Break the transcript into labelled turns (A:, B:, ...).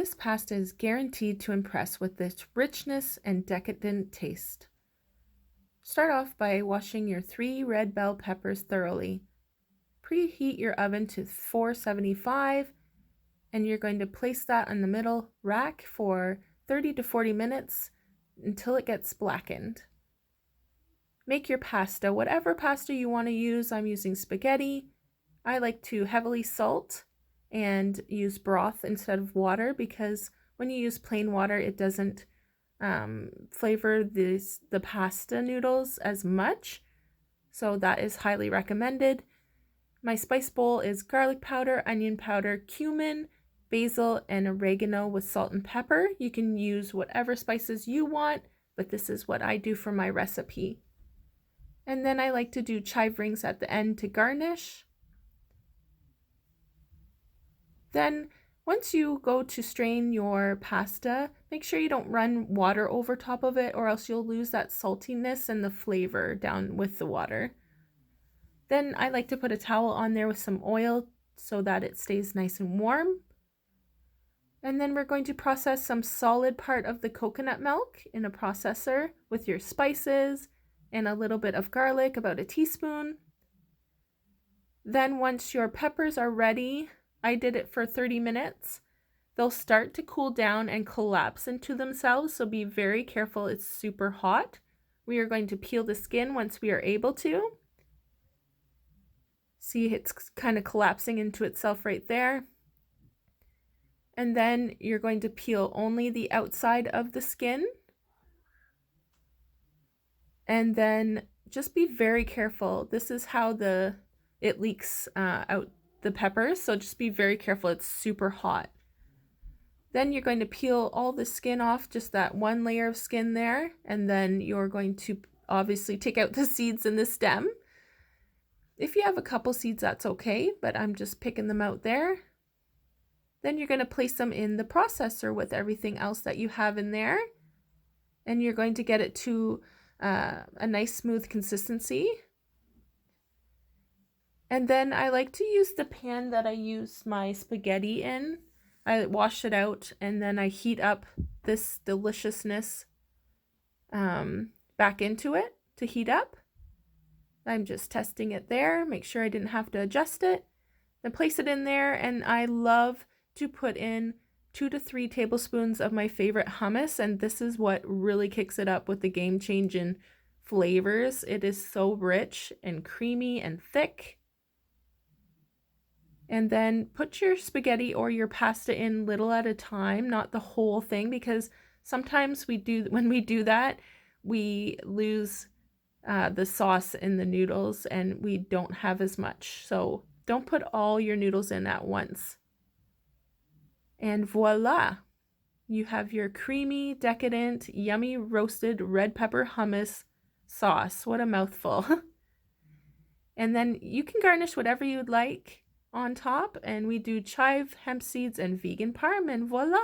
A: This pasta is guaranteed to impress with its richness and decadent taste. Start off by washing your 3 red bell peppers thoroughly. Preheat your oven to 475 and you're going to place that on the middle rack for 30 to 40 minutes until it gets blackened. Make your pasta, whatever pasta you want to use. I'm using spaghetti. I like to heavily salt and use broth instead of water because when you use plain water, it doesn't flavor the pasta noodles as much. So that is highly recommended. My spice bowl is garlic powder, onion powder, cumin, basil, and oregano with salt and pepper. You can use whatever spices you want, but this is what I do for my recipe. And then I like to do chive rings at the end to garnish. Then once you go to strain your pasta, make sure you don't run water over top of it or else you'll lose that saltiness and the flavor down with the water. Then I like to put a towel on there with some oil so that it stays nice and warm. And then we're going to process some solid part of the coconut milk in a processor with your spices and a little bit of garlic, about a teaspoon. Then once your peppers are ready, I did it for 30 minutes. They'll start to cool down and collapse into themselves, so be very careful. It's super hot. We are going to peel the skin once we are able to. See, it's kind of collapsing into itself right there. And then you're going to peel only the outside of the skin. And then just be very careful. This is how it leaks out the peppers, so just be very careful. It's super hot. Then you're going to peel all the skin off, just that one layer of skin there, and then you're going to obviously take out the seeds and the stem. If you have a couple seeds, that's okay, but I'm just picking them out there. Then you're going to place them in the processor with everything else that you have in there, and you're going to get it to a nice smooth consistency. And then I like to use the pan that I use my spaghetti in. I wash it out and then I heat up this deliciousness back into it to heat up. I'm just testing it there, make sure I didn't have to adjust it. Then place it in there, and I love to put in 2 to 3 tablespoons of my favorite hummus, and this is what really kicks it up with the game-changing flavors. It is so rich and creamy and thick. And then put your spaghetti or your pasta in little at a time, not the whole thing, because sometimes when we do that, we lose the sauce in the noodles and we don't have as much. So don't put all your noodles in at once. And voila, you have your creamy, decadent, yummy roasted red pepper hummus sauce. What a mouthful. And then you can garnish whatever you'd like on top, and we do chive, hemp seeds, and vegan parm, and voila!